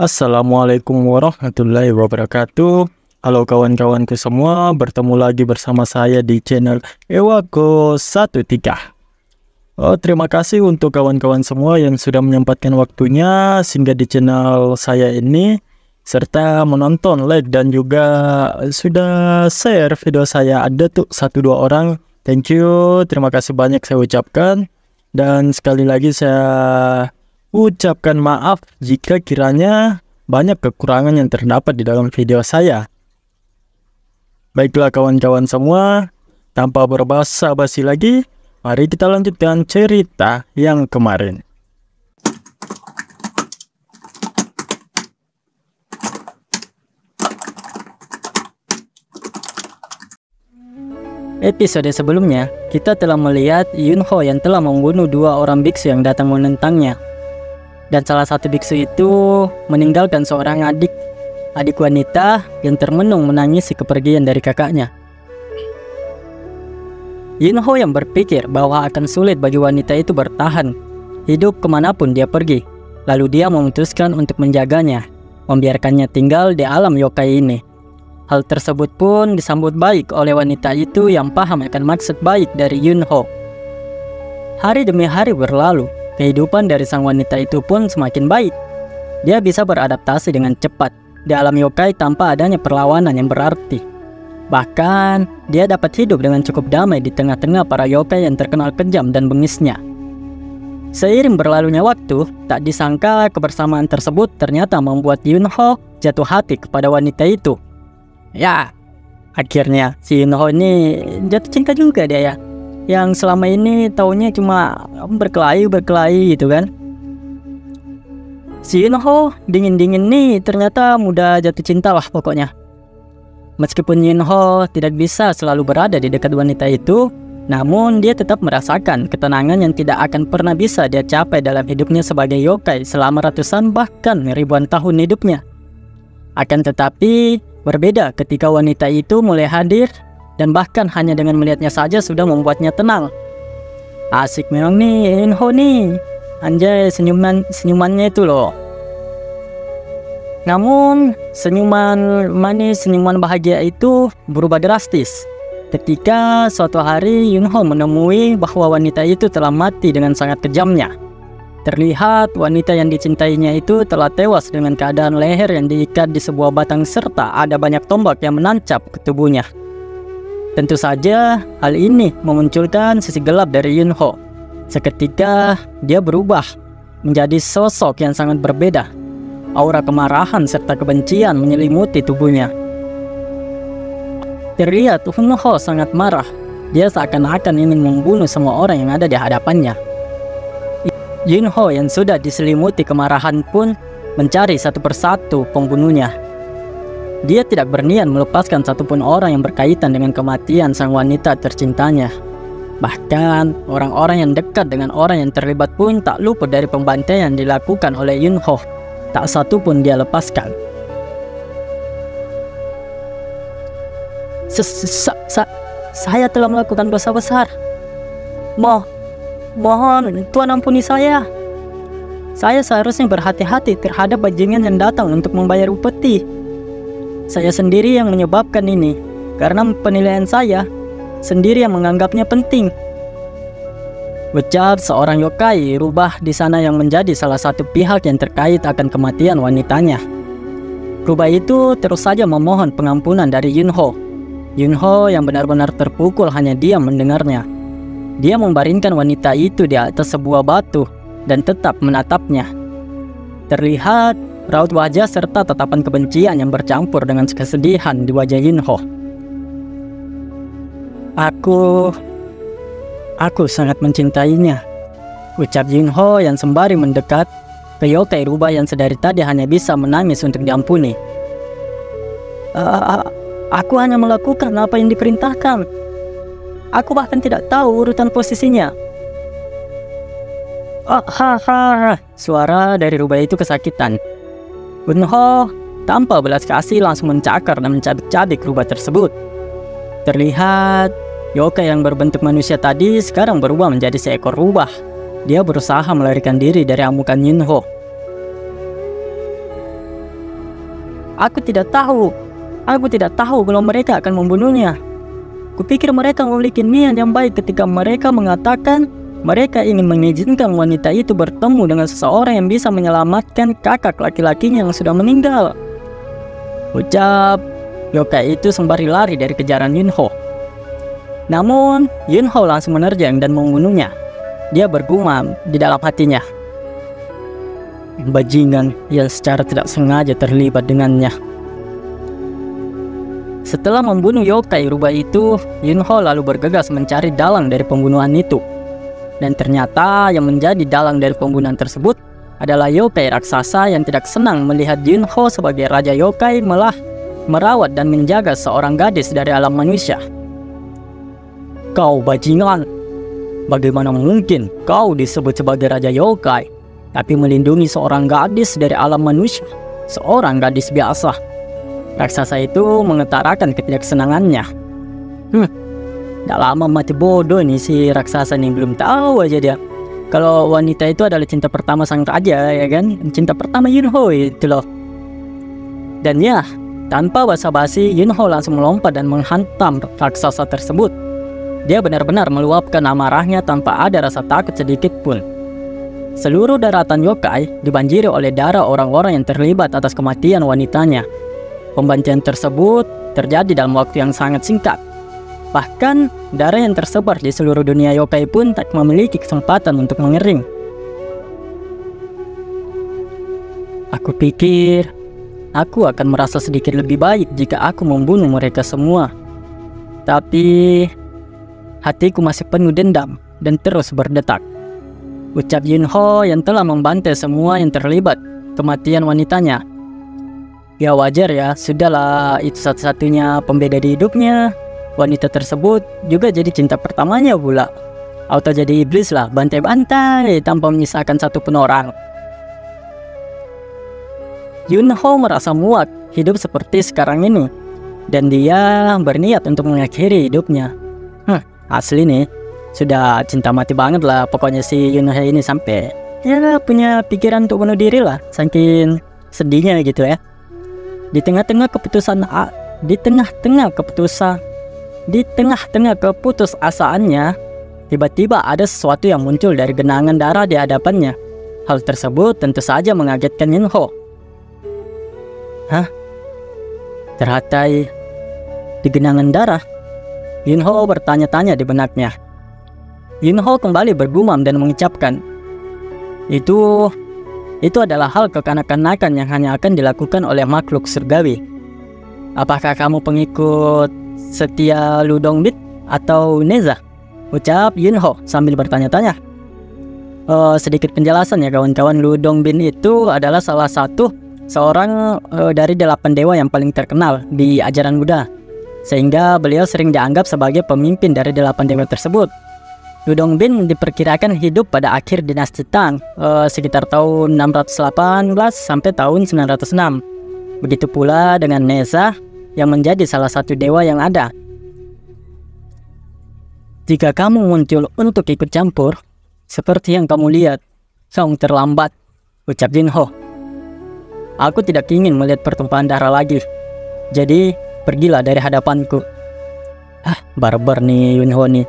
Assalamualaikum warahmatullahi wabarakatuh. Halo kawan-kawanku semua, bertemu lagi bersama saya di channel Ewako 13. Terima kasih untuk kawan-kawan semua yang sudah menyempatkan waktunya singgah di channel saya ini, serta menonton, like, dan juga sudah share video saya. Ada tuh 1-2 orang. Thank you, terima kasih banyak saya ucapkan. Dan sekali lagi saya ucapkan maaf jika kiranya banyak kekurangan yang terdapat di dalam video saya. Baiklah kawan-kawan semua, tanpa berbasa-basi lagi, mari kita lanjutkan cerita yang kemarin. Episode sebelumnya, kita telah melihat Yunho yang telah membunuh 2 orang biksu yang datang menentangnya. Dan salah satu biksu itu meninggalkan seorang adik wanita yang termenung menangisi kepergian dari kakaknya. Yunho yang berpikir bahwa akan sulit bagi wanita itu bertahan hidup kemanapun dia pergi. Lalu dia memutuskan untuk menjaganya, membiarkannya tinggal di alam yokai ini. Hal tersebut pun disambut baik oleh wanita itu yang paham akan maksud baik dari Yunho. Hari demi hari berlalu, kehidupan dari sang wanita itu pun semakin baik. Dia bisa beradaptasi dengan cepat di alam yokai tanpa adanya perlawanan yang berarti. Bahkan, dia dapat hidup dengan cukup damai di tengah-tengah para yokai yang terkenal kejam dan bengisnya. Seiring berlalunya waktu, tak disangka kebersamaan tersebut ternyata membuat Yunho jatuh hati kepada wanita itu. Ya, akhirnya si Yunho ini jatuh cinta juga dia ya. Yang selama ini taunya cuma berkelahi gitu kan. Si Yunho dingin-dingin nih ternyata mudah jatuh cinta lah pokoknya. Meskipun Yunho tidak bisa selalu berada di dekat wanita itu, namun dia tetap merasakan ketenangan yang tidak akan pernah bisa dia capai dalam hidupnya sebagai yokai selama ratusan bahkan ribuan tahun hidupnya. Akan tetapi, berbeda ketika wanita itu mulai hadir dan bahkan hanya dengan melihatnya saja sudah membuatnya tenang. Asik memang nih Yunho nih. Anjay, senyumannya itu loh. Namun senyuman manis, senyuman bahagia itu berubah drastis ketika suatu hari Yunho menemui bahwa wanita itu telah mati dengan sangat kejamnya. Terlihat wanita yang dicintainya itu telah tewas dengan keadaan leher yang diikat di sebuah batang serta ada banyak tombak yang menancap ke tubuhnya. Tentu saja hal ini memunculkan sisi gelap dari Yunho. Seketika dia berubah menjadi sosok yang sangat berbeda. Aura kemarahan serta kebencian menyelimuti tubuhnya. Terlihat Yunho sangat marah. Dia seakan-akan ingin membunuh semua orang yang ada di hadapannya. Yunho yang sudah diselimuti kemarahan pun mencari satu persatu pembunuhnya. Dia tidak berniat melepaskan satupun orang yang berkaitan dengan kematian sang wanita tercintanya. Bahkan, orang-orang yang dekat dengan orang yang terlibat pun tak luput dari pembantaian yang dilakukan oleh Yunho. Tak satu pun dia lepaskan. Saya telah melakukan dosa besar. Mohon, Tuhan ampuni saya. Saya seharusnya berhati-hati terhadap bajingan yang datang untuk membayar upeti. Saya sendiri yang menyebabkan ini, karena penilaian saya sendiri yang menganggapnya penting. Ucap seorang yokai rubah di sana yang menjadi salah satu pihak yang terkait akan kematian wanitanya. Rubah itu terus saja memohon pengampunan dari Yunho. Yunho yang benar-benar terpukul hanya diam mendengarnya. Dia membaringkan wanita itu di atas sebuah batu dan tetap menatapnya. Terlihat raut wajah serta tatapan kebencian yang bercampur dengan kesedihan di wajah Yunho. Aku sangat mencintainya, ucap Yunho yang sembari mendekat ke yokai rubah yang sedari tadi hanya bisa menangis untuk diampuni. Aku hanya melakukan apa yang diperintahkan. Aku bahkan tidak tahu urutan posisinya. Suara dari rubah itu kesakitan. Yunho tanpa belas kasih langsung mencakar dan mencabik-cabik rubah tersebut. Terlihat yokai yang berbentuk manusia tadi sekarang berubah menjadi seekor rubah. Dia berusaha melarikan diri dari amukan Yunho. Aku tidak tahu. Aku tidak tahu kalau mereka akan membunuhnya. Kupikir mereka memiliki niat yang baik ketika mereka mengatakan mereka ingin mengizinkan wanita itu bertemu dengan seseorang yang bisa menyelamatkan kakak laki-lakinya yang sudah meninggal. Ucap yokai itu sembari lari dari kejaran Yunho. Namun Yunho langsung menerjang dan membunuhnya. Dia bergumam di dalam hatinya, bajingan yang secara tidak sengaja terlibat dengannya. Setelah membunuh yokai rubah itu, Yunho lalu bergegas mencari dalang dari pembunuhan itu. Dan ternyata yang menjadi dalang dari pembunuhan tersebut adalah yokai raksasa yang tidak senang melihat Yunho sebagai raja yokai malah merawat dan menjaga seorang gadis dari alam manusia. Kau bajingan, bagaimana mungkin kau disebut sebagai raja yokai tapi melindungi seorang gadis dari alam manusia, seorang gadis biasa? Raksasa itu mengutarakan ketidaksenangannya. Dah lama mati bodoh nih si raksasa nih, belum tahu aja dia kalau wanita itu adalah cinta pertama sang raja, ya kan? Cinta pertama Yunho itu loh. Dan ya, tanpa basa-basi Yunho langsung melompat dan menghantam raksasa tersebut. Dia benar-benar meluapkan amarahnya tanpa ada rasa takut sedikit pun. Seluruh daratan yokai dibanjiri oleh darah orang-orang yang terlibat atas kematian wanitanya. Pembantian tersebut terjadi dalam waktu yang sangat singkat. Bahkan darah yang tersebar di seluruh dunia yokai pun tak memiliki kesempatan untuk mengering. Aku pikir aku akan merasa sedikit lebih baik jika aku membunuh mereka semua. Tapi hatiku masih penuh dendam dan terus berdetak. Ucap Yunho yang telah membantai semua yang terlibat kematian wanitanya. Ya wajar ya, sudahlah, itu satu-satunya pembeda di hidupnya. Wanita tersebut juga jadi cinta pertamanya pula. Atau jadi iblis lah, bantai-bantai tanpa menyisakan satu pun orang. Yunho merasa muak hidup seperti sekarang ini, dan dia berniat untuk mengakhiri hidupnya. Asli nih, sudah cinta mati banget lah pokoknya si Yunho ini, sampai ya punya pikiran untuk bunuh diri lah, saking sedihnya gitu ya. Di tengah-tengah keputusasaannya, tiba-tiba ada sesuatu yang muncul dari genangan darah di hadapannya. Hal tersebut tentu saja mengagetkan Yunho. Terhatai di genangan darah? Yunho bertanya-tanya di benaknya. Yunho kembali bergumam dan mengucapkan, Itu adalah hal kekanak-kanakan yang hanya akan dilakukan oleh makhluk surgawi. Apakah kamu pengikut setia Lu Dongbin atau Neza? Ucap Yunho sambil bertanya-tanya. Sedikit penjelasan ya kawan-kawan, Lu Dongbin itu adalah salah satu seorang dari 8 dewa yang paling terkenal di ajaran Buddha. Sehingga beliau sering dianggap sebagai pemimpin dari 8 dewa tersebut. Lu Dongbin diperkirakan hidup pada akhir dinasti Tang, sekitar tahun 618 sampai tahun 906. Begitu pula dengan Neza yang menjadi salah satu dewa yang ada. Jika kamu muncul untuk ikut campur, seperti yang kamu lihat, kamu terlambat, ucap Yunho. Aku tidak ingin melihat pertumpahan darah lagi, jadi pergilah dari hadapanku. Barbar nih Yunho nih.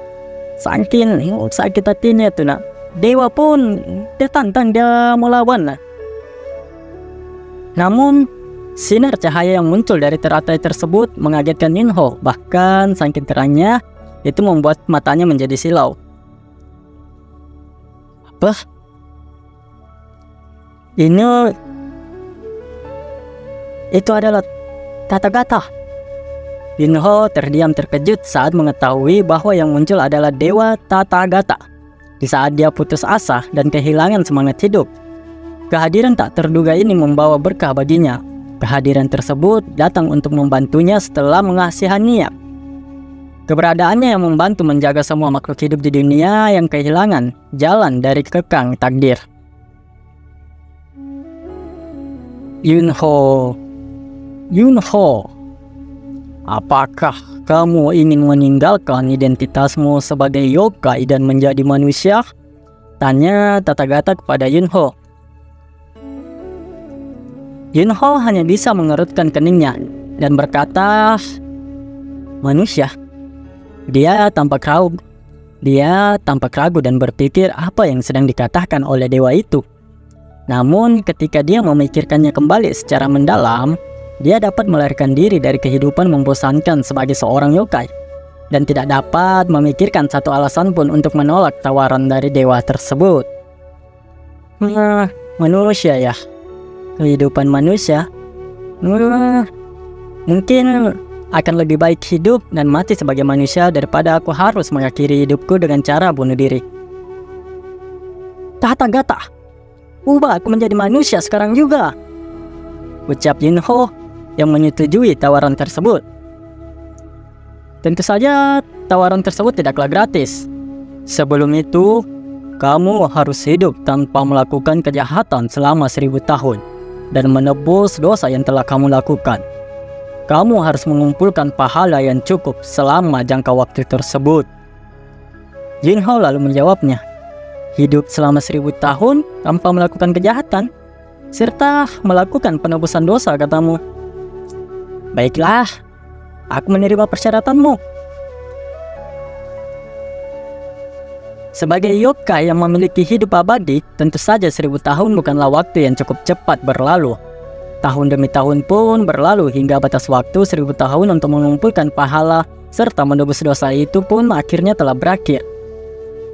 Saking sakit hatinya tuh nak. Dewa pun dia tantang, dia mau lawan lah. Namun sinar cahaya yang muncul dari teratai tersebut mengagetkan Yunho. Bahkan saking terangnya itu membuat matanya menjadi silau. Apa? Itu adalah Tathagata. Yunho terdiam terkejut saat mengetahui bahwa yang muncul adalah Dewa Tathagata. Di saat dia putus asa dan kehilangan semangat hidup, kehadiran tak terduga ini membawa berkah baginya. Kehadiran tersebut datang untuk membantunya setelah mengasihaninya. Keberadaannya yang membantu menjaga semua makhluk hidup di dunia yang kehilangan jalan dari kekang takdir. Yunho, apakah kamu ingin meninggalkan identitasmu sebagai yokai dan menjadi manusia? Tanya Tathagata kepada Yunho. Yunho hanya bisa mengerutkan keningnya dan berkata, "Manusia." Dia tampak ragu dan berpikir apa yang sedang dikatakan oleh dewa itu. Namun ketika dia memikirkannya kembali secara mendalam, dia dapat melarikan diri dari kehidupan membosankan sebagai seorang yokai dan tidak dapat memikirkan satu alasan pun untuk menolak tawaran dari dewa tersebut. Manusia ya, kehidupan manusia, mungkin akan lebih baik hidup dan mati sebagai manusia daripada aku harus mengakhiri hidupku dengan cara bunuh diri. Tathagata, ubah aku menjadi manusia sekarang juga, ucap Yunho yang menyetujui tawaran tersebut. Tentu saja tawaran tersebut tidaklah gratis. Sebelum itu, kamu harus hidup tanpa melakukan kejahatan selama 1000 tahun dan menebus dosa yang telah kamu lakukan. Kamu harus mengumpulkan pahala yang cukup selama jangka waktu tersebut. Yunho lalu menjawabnya, hidup selama 1000 tahun tanpa melakukan kejahatan, serta melakukan penebusan dosa, katamu. Baiklah, aku menerima persyaratanmu. Sebagai yokai yang memiliki hidup abadi, tentu saja 1000 tahun bukanlah waktu yang cukup cepat berlalu. Tahun demi tahun pun berlalu hingga batas waktu 1000 tahun untuk mengumpulkan pahala serta menebus dosa itu pun akhirnya telah berakhir.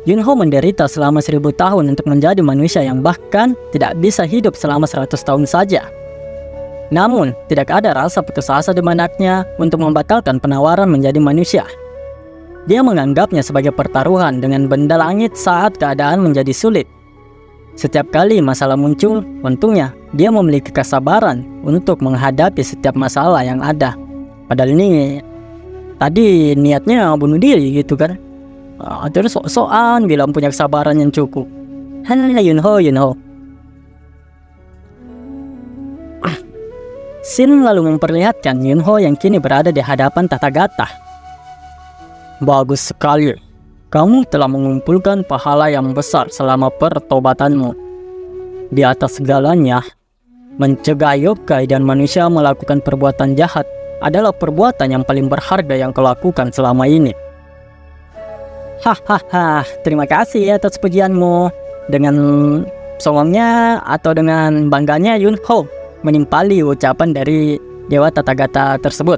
Yunho menderita selama 1000 tahun untuk menjadi manusia yang bahkan tidak bisa hidup selama 100 tahun saja. Namun, tidak ada rasa putus asa di benaknya untuk membatalkan penawaran menjadi manusia. Dia menganggapnya sebagai pertaruhan dengan benda langit saat keadaan menjadi sulit. Setiap kali masalah muncul, untungnya dia memiliki kesabaran untuk menghadapi setiap masalah yang ada. Padahal ini tadi niatnya bunuh diri gitu kan. Terus sok-sokan bilang punya kesabaran yang cukup. Yunho. Shin lalu memperlihatkan Yunho yang kini berada di hadapan Tathagata. Bagus sekali. Kamu telah mengumpulkan pahala yang besar selama pertobatanmu. Di atas segalanya, mencegah yokai dan manusia melakukan perbuatan jahat adalah perbuatan yang paling berharga yang kau lakukan selama ini. Hahaha, terima kasih atas pujianmu. Dengan songongnya atau dengan bangganya Yunho menimpali ucapan dari dewa Tathagata tersebut.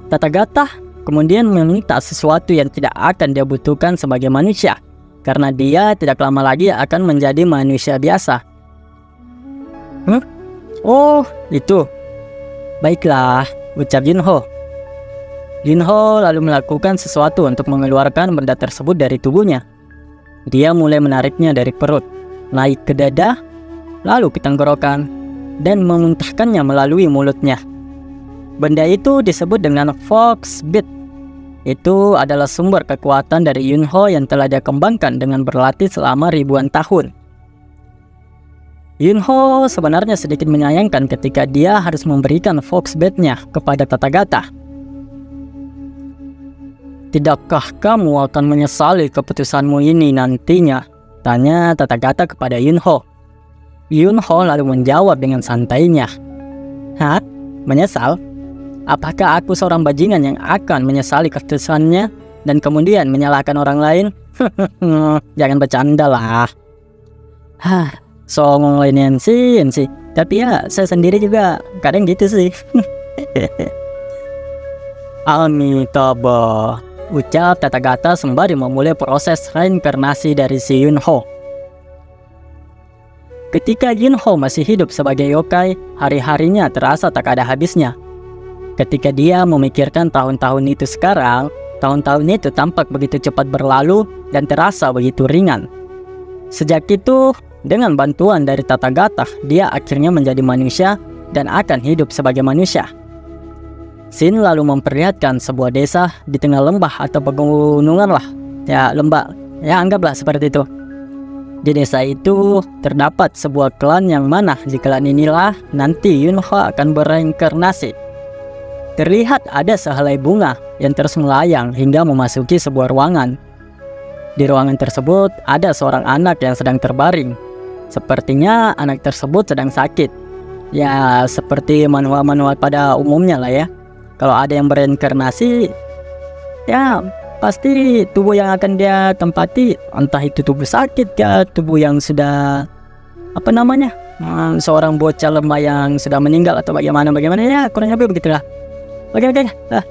Tathagata kemudian meminta sesuatu yang tidak akan dia butuhkan sebagai manusia, karena dia tidak lama lagi akan menjadi manusia biasa. Oh, itu. Baiklah, ucap Yunho. Yunho lalu melakukan sesuatu untuk mengeluarkan benda tersebut dari tubuhnya. Dia mulai menariknya dari perut, naik ke dada, lalu ke tenggorokan, dan memuntahkannya melalui mulutnya. Benda itu disebut dengan Fox Beat. Itu adalah sumber kekuatan dari Yunho yang telah dia kembangkan dengan berlatih selama ribuan tahun. Yunho sebenarnya sedikit menyayangkan ketika dia harus memberikan Fox Beat-nya kepada Tathagata. Tidakkah kamu akan menyesali keputusanmu ini nantinya? Tanya Tathagata kepada Yunho. Yunho lalu menjawab dengan santainya. Hah? Menyesal? Apakah aku seorang bajingan yang akan menyesali keputusannya dan kemudian menyalahkan orang lain? Jangan bercanda lah. Songong lainnya sih. Tapi ya saya sendiri juga kadang gitu sih. Amitabha, ucap Tathagata sembari memulai proses reinkarnasi dari si Yunho. Ketika Yunho masih hidup sebagai yokai, hari-harinya terasa tak ada habisnya. Ketika dia memikirkan tahun-tahun itu sekarang, tahun-tahun itu tampak begitu cepat berlalu dan terasa begitu ringan. Sejak itu, dengan bantuan dari Tathagata, dia akhirnya menjadi manusia dan akan hidup sebagai manusia. Shin lalu memperlihatkan sebuah desa di tengah lembah atau pegunungan lah. Ya, lembah. Ya, anggaplah seperti itu. Di desa itu terdapat sebuah klan yang mana di klan inilah nanti Yunho akan bereinkarnasi. Terlihat ada sehelai bunga yang terus melayang hingga memasuki sebuah ruangan. Di ruangan tersebut ada seorang anak yang sedang terbaring. Sepertinya anak tersebut sedang sakit Ya seperti manual-manual pada umumnya lah ya. Kalau ada yang bereinkarnasi, ya pasti tubuh yang akan dia tempati, entah itu tubuh sakit ya, tubuh yang sudah apa namanya, seorang bocah lemah yang sudah meninggal atau bagaimana ya, kurang lebih begitulah. Oke,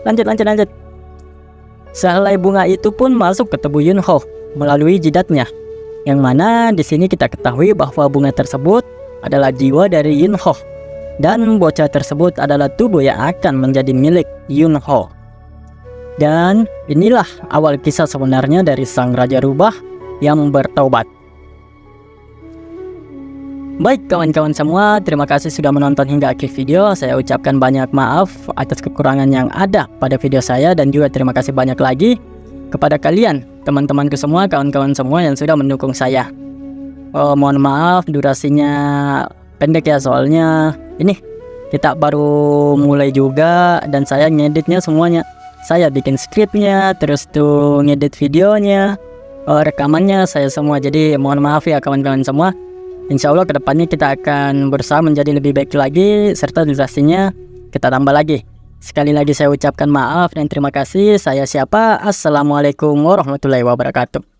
lanjut. Sehelai bunga itu pun masuk ke tubuh Yunho melalui jidatnya, yang mana di sini kita ketahui bahwa bunga tersebut adalah jiwa dari Yunho, dan bocah tersebut adalah tubuh yang akan menjadi milik Yunho. Dan inilah awal kisah sebenarnya dari sang Raja Rubah yang bertaubat. Baik kawan-kawan semua, terima kasih sudah menonton hingga akhir video. Saya ucapkan banyak maaf atas kekurangan yang ada pada video saya, dan juga terima kasih banyak lagi kepada kalian, teman-temanku semua, kawan-kawan semua yang sudah mendukung saya. Mohon maaf durasinya pendek ya, soalnya ini kita baru mulai juga dan saya ngeditnya semuanya. Saya bikin skripnya, terus tuh ngedit videonya, rekamannya saya semua. Jadi mohon maaf ya kawan-kawan semua. Insya Allah kedepannya kita akan berusaha menjadi lebih baik lagi, serta durasinya kita tambah lagi. Sekali lagi saya ucapkan maaf dan terima kasih. Saya siapa? Assalamualaikum warahmatullahi wabarakatuh.